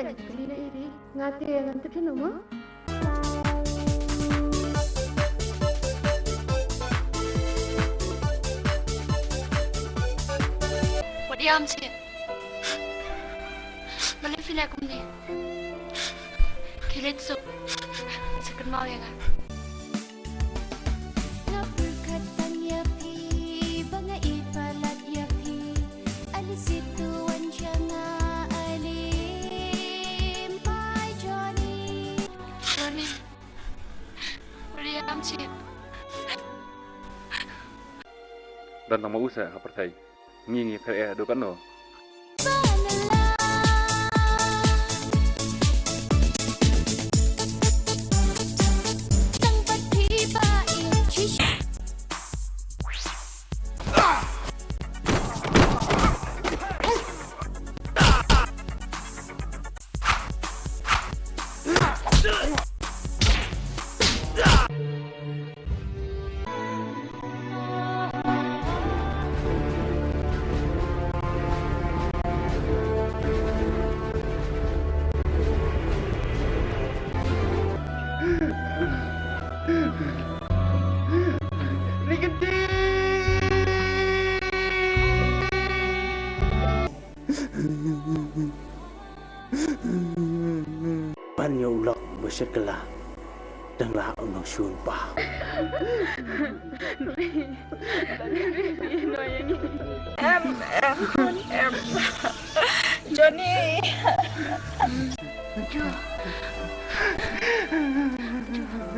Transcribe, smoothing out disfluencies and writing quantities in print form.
Kanya kalina iri ngate ngante kino mo. Diam sih. Malah feel aku ni. Kilit so. Sakit mau ya kan? Johnny. Diam sih. Dan nama usah apa say? Ngingi kaya do kan no. Pan ya ulok bersekelah dan lah unang syunpah. M. Johnny.